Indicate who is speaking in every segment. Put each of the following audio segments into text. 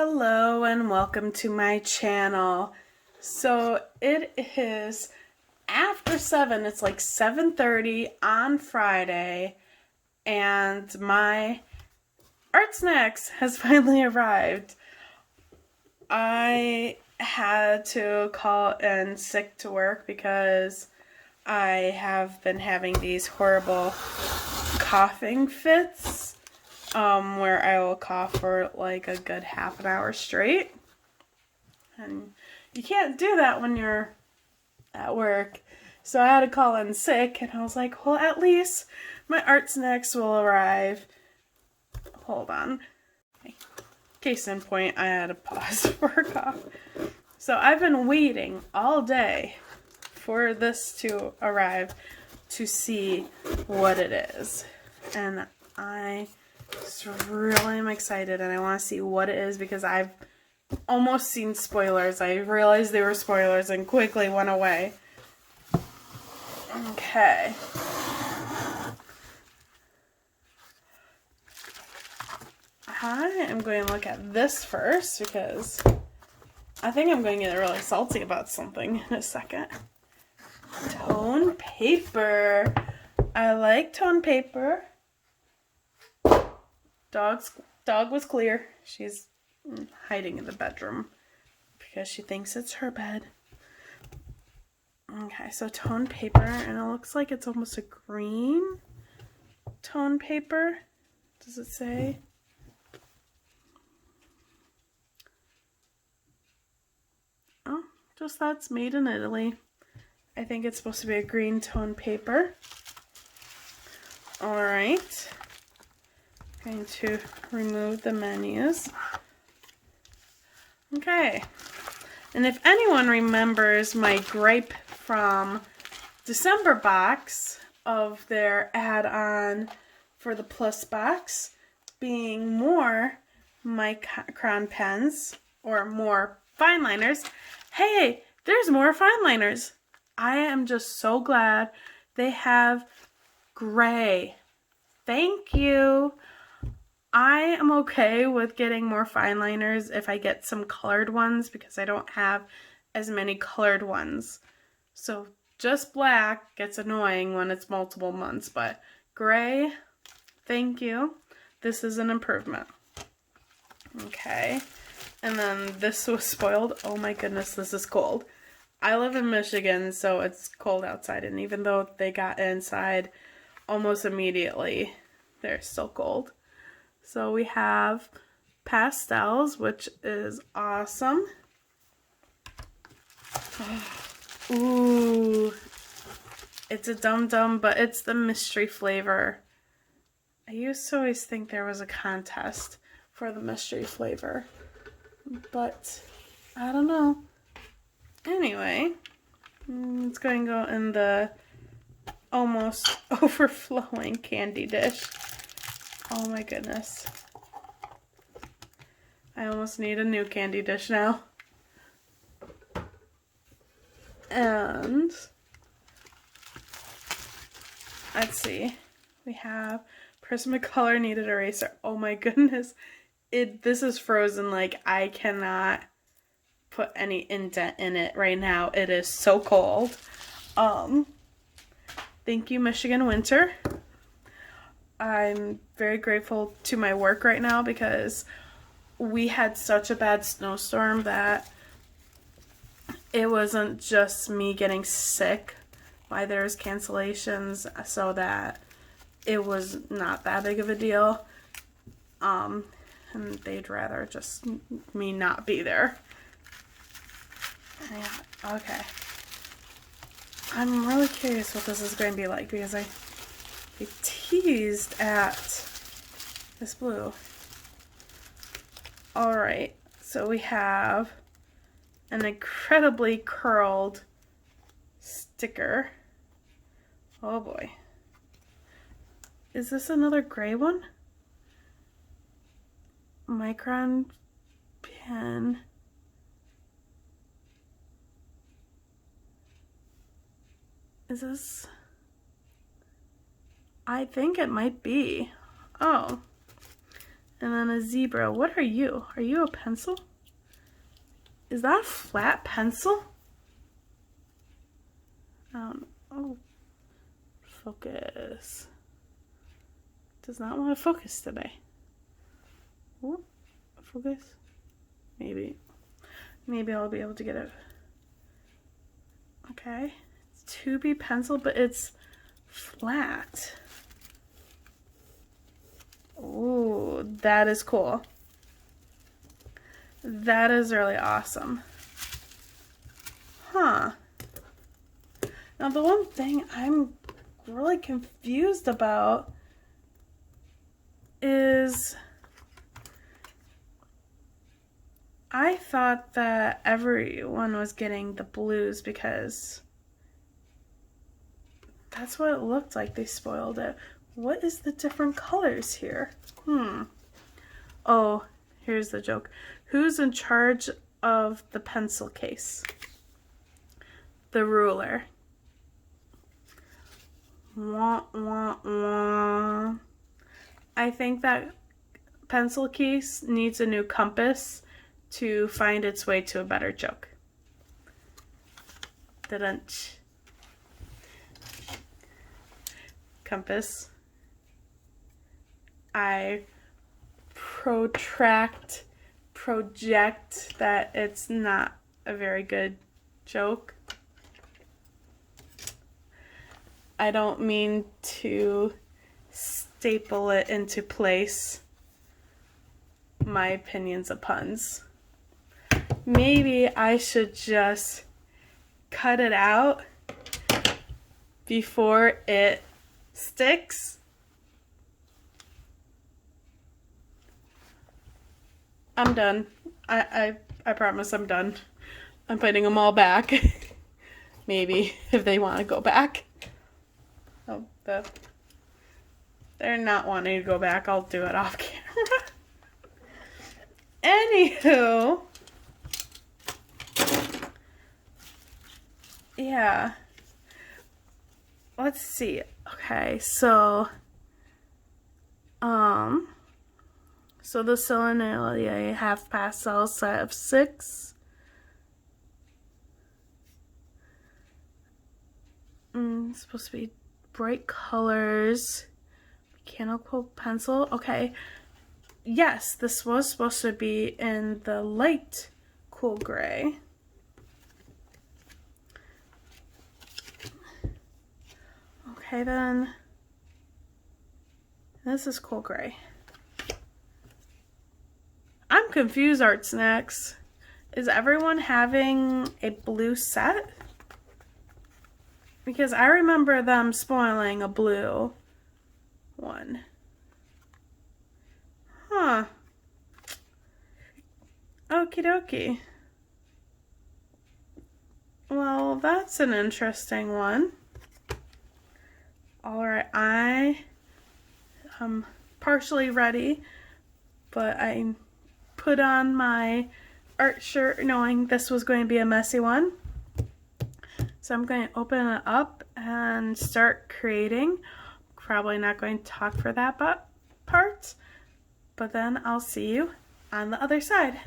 Speaker 1: Hello and welcome to my channel. So it is after 7, it's like 7:30 on Friday, and my ArtSnacks has finally arrived. I had to call in sick to work because I have been having these horrible coughing fits. Where I will cough for like a good half an hour straight. And you can't do that when you're at work. So I had to call in sick, and I was like, well, at least my ArtSnacks will arrive. Hold on. Case in point, I had to pause for a cough. So I've been waiting all day for this to arrive to see what it is. And I just really am excited, and I want to see what it is because I've almost seen spoilers. I realized they were spoilers and quickly went away. Okay. I am going to look at this first because I think I'm going to get really salty about something in a second. Toned paper. I like toned paper. Dog was clear. She's hiding in the bedroom because she thinks it's her bed. Okay, so toned paper, and it looks like it's almost a green toned paper. Does it say? Oh, just that's made in Italy. I think it's supposed to be a green toned paper. All right. Going to remove the menus. Okay. And if anyone remembers my gripe from December box of their add-on for the Plus box being more Micron pens or more fine liners, hey, there's more fine liners. I am just so glad they have gray. Thank you. I am okay with getting more fine liners if I get some colored ones because I don't have as many colored ones. So just black gets annoying when it's multiple months, but gray, thank you. This is an improvement. Okay, and then this was spoiled. Oh my goodness, this is cold. I live in Michigan, so it's cold outside, and even though they got inside almost immediately, they're still cold. So we have pastels, which is awesome. Ooh, it's a Dum Dum, but it's the mystery flavor. I used to always think there was a contest for the mystery flavor, but I don't know. Anyway, it's going to go in the almost overflowing candy dish. Oh my goodness. I almost need a new candy dish now. And let's see. We have Prismacolor Kneaded Eraser. Oh my goodness. This is frozen. Like, I cannot put any indent in it right now. It is so cold. Thank you, Michigan winter. I'm very grateful to my work right now because we had such a bad snowstorm that it wasn't just me getting sick. Why there's cancellations, so that it was not that big of a deal. And they'd rather just me not be there. Yeah, okay. I'm really curious what this is going to be like because I teased at this blue. Alright, so we have an incredibly curled sticker. Oh boy. Is this another gray one? Micron pen. Is this? I think it might be. Oh. And then a zebra. What are you? Are you a pencil? Is that a flat pencil? Oh, focus. Does not want to focus today. Ooh, focus. Maybe I'll be able to get it. Okay, it's 2B pencil, but it's flat. Ooh, that is cool. That is really awesome. Huh. Now the one thing I'm really confused about is I thought that everyone was getting the blues because that's what it looked like. They spoiled it. What is the different colors here? Oh, here's the joke. Who's in charge of the pencil case? The ruler. Wah, wah, wah. I think that pencil case needs a new compass to find its way to a better joke. Da-dunch. Compass. I project that it's not a very good joke. I don't mean to staple it into place. My opinions of puns. Maybe I should just cut it out before it sticks. I'm done. I promise I'm done. I'm putting them all back. Maybe if they want to go back. Oh, they're not wanting to go back. I'll do it off camera. Anywho. Yeah. Let's see. Okay, so the Sennelier Half-Pastel set of 6. It's supposed to be bright colors. Mechanical pencil. Okay. Yes, this was supposed to be in the light cool gray. Okay, then. This is cool gray. I'm confused, ArtSnacks. Is everyone having a blue set? Because I remember them spoiling a blue one. Huh. Okie dokie. Well, that's an interesting one. Alright, I am partially ready, but I put on my art shirt knowing this was going to be a messy one. So I'm going to open it up and start creating. Probably not going to talk for that part, but then I'll see you on the other side.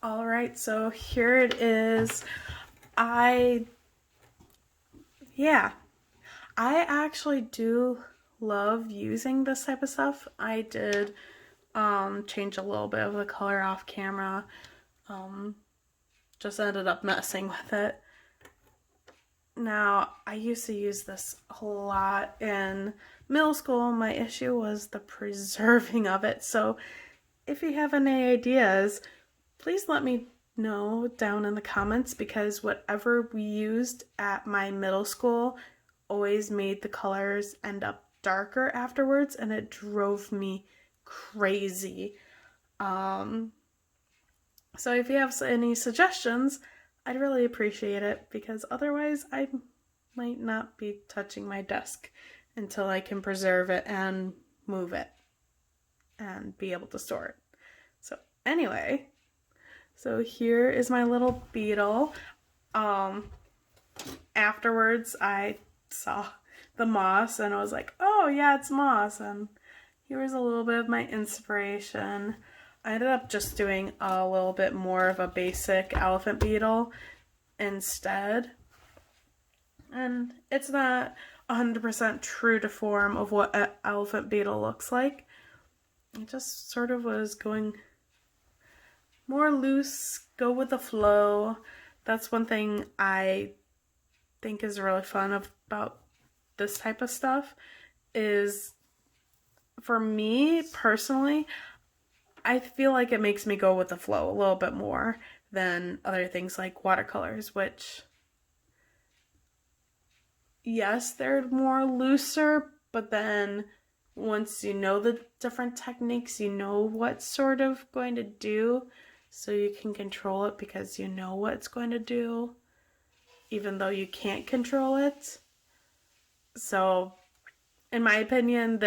Speaker 1: All right, so here it is. I actually do love using this type of stuff. I did change a little bit of the color off camera. Just ended up messing with it. Now, I used to use this a lot in middle school. My issue was the preserving of it. So if you have any ideas, please let me know down in the comments, because whatever we used at my middle school always made the colors end up darker afterwards, and it drove me crazy. So if you have any suggestions, I'd really appreciate it, because otherwise I might not be touching my desk until I can preserve it and move it and be able to store it. So anyway, so here is my little beetle. Afterwards I saw the moss and I was like, oh yeah, it's moss, and here was a little bit of my inspiration. I ended up just doing a little bit more of a basic elephant beetle instead. And it's not 100% true to form of what an elephant beetle looks like. It just sort of was going more loose, go with the flow. That's one thing I think is really fun about this type of stuff, is for me personally, I feel like it makes me go with the flow a little bit more than other things like watercolors, which, yes, they're more looser, but then once you know the different techniques, you know what's sort of going to do, so you can control it because you know what it's going to do, even though you can't control it. So, in my opinion,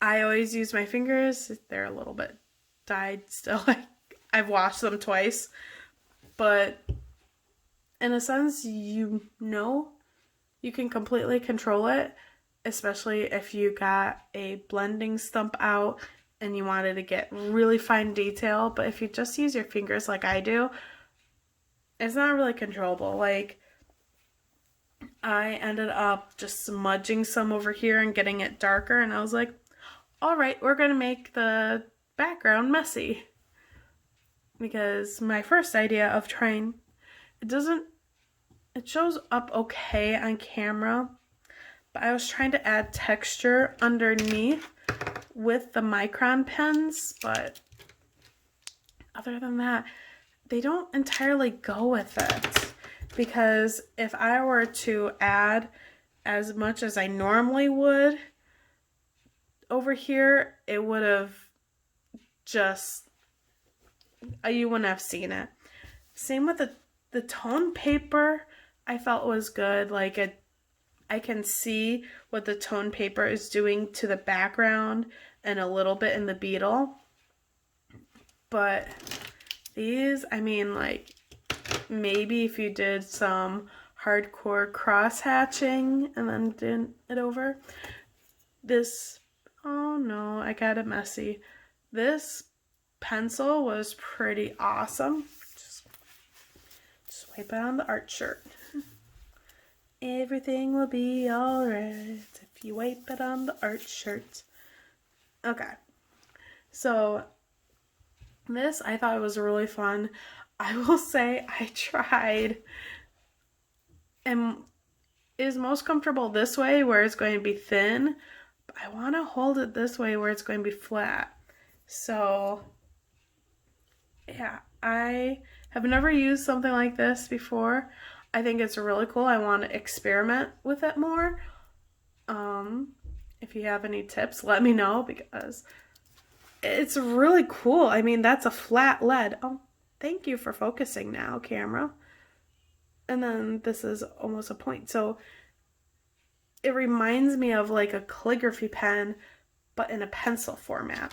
Speaker 1: I always use my fingers. They're a little bit dyed still. I've washed them twice. But in a sense, you know you can completely control it, especially if you got a blending stump out and you wanted to get really fine detail. But if you just use your fingers like I do, it's not really controllable. Like, I ended up just smudging some over here and getting it darker, and I was like, all right, we're going to make the background messy. Because my first idea of trying, it shows up okay on camera, but I was trying to add texture underneath with the Micron pens, but other than that, they don't entirely go with it. Because if I were to add as much as I normally would over here, it would have just, you wouldn't have seen it. Same with the tone paper, I felt was good. Like, I can see what the tone paper is doing to the background and a little bit in the beetle. But these, I mean, like, maybe if you did some hardcore cross hatching and then did it over. This, oh no, I got it messy. This pencil was pretty awesome. Just wipe it on the art shirt. Everything will be alright if you wipe it on the art shirt. Okay, so this I thought was really fun. I will say I tried and is most comfortable this way where it's going to be thin, but I want to hold it this way where it's going to be flat. So yeah, I have never used something like this before. I think it's really cool. I want to experiment with it more. If you have any tips, let me know, because it's really cool. I mean, that's a flat lead. Oh, thank you for focusing now, camera. And then this is almost a point. So it reminds me of like a calligraphy pen, but in a pencil format.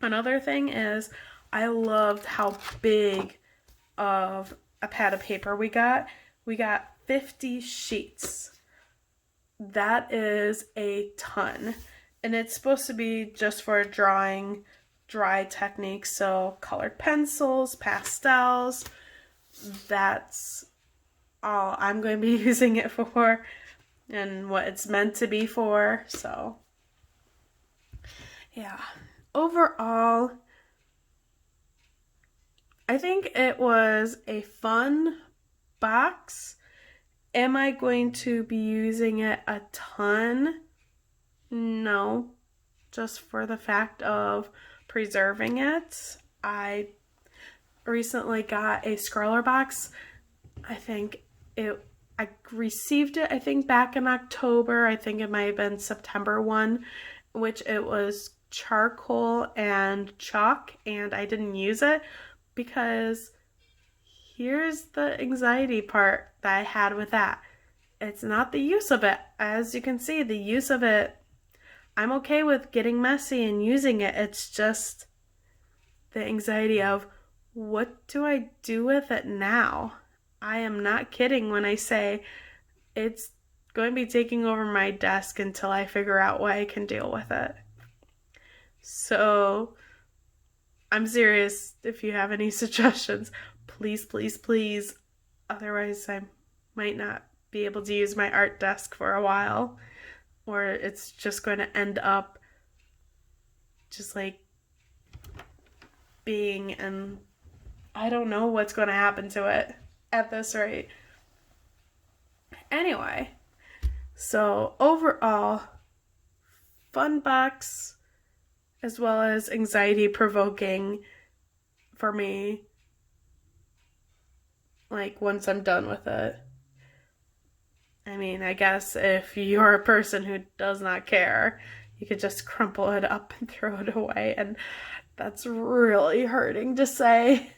Speaker 1: Another thing is, I loved how big of a pad of paper we got. We got 50 sheets. That is a ton. And it's supposed to be just for drawing dry techniques, so colored pencils, pastels, that's all I'm going to be using it for and what it's meant to be for. So yeah, overall I think it was a fun box. Am I going to be using it a ton? No, just for the fact of preserving it. I recently got a scroller box. I received it, I think, back in October. I think it might have been September 1, which it was charcoal and chalk, and I didn't use it because here's the anxiety part that I had with that. It's not the use of it. As you can see, the use of it, I'm okay with getting messy and using it. It's just the anxiety of, what do I do with it now? I am not kidding when I say it's going to be taking over my desk until I figure out what I can deal with it. So I'm serious. If you have any suggestions, please, please, please. Otherwise, I might not be able to use my art desk for a while, or it's just going to end up just like being, and I don't know what's going to happen to it at this rate. Anyway, so overall, fun box as well as anxiety provoking for me, like once I'm done with it. I mean, I guess if you're a person who does not care, you could just crumple it up and throw it away, and that's really hurting to say.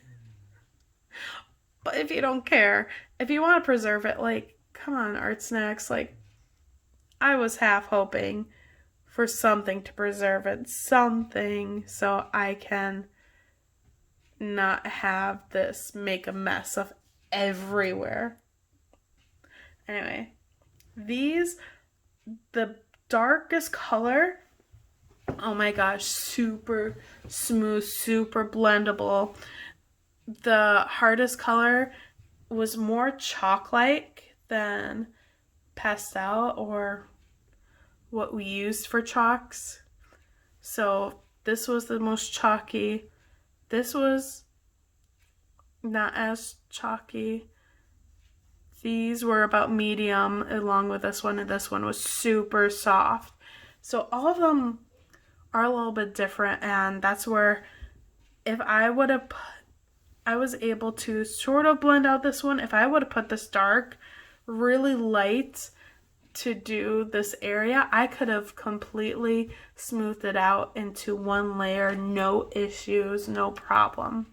Speaker 1: But if you don't care, if you want to preserve it, like, come on, ArtSnacks, like, I was half hoping for something to preserve it, something, so I can not have this make a mess of everywhere. Anyway, the darkest color, oh my gosh, super smooth, super blendable. The hardest color was more chalk-like than pastel or what we used for chalks. So this was the most chalky. This was not as chalky. These were about medium along with this one, and this one was super soft. So all of them are a little bit different, and that's where if I would have I was able to sort of blend out this one. If I would have put this dark, really light to do this area, I could have completely smoothed it out into one layer, no issues, no problem.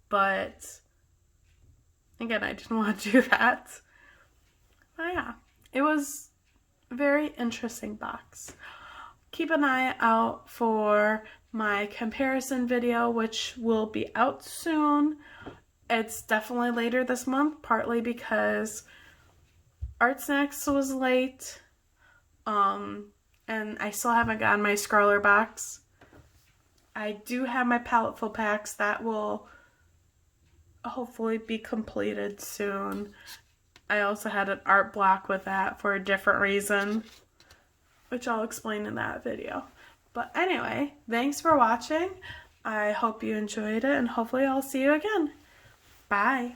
Speaker 1: But again, I didn't want to do that. But yeah, it was a very interesting box. Keep an eye out for my comparison video, which will be out soon. It's definitely later this month, partly because ArtSnacks was late, and I still haven't gotten my scroller box. I do have my palettefull packs that will hopefully be completed soon. I also had an art block with that for a different reason, which I'll explain in that video. But anyway, thanks for watching. I hope you enjoyed it, and hopefully I'll see you again. Bye.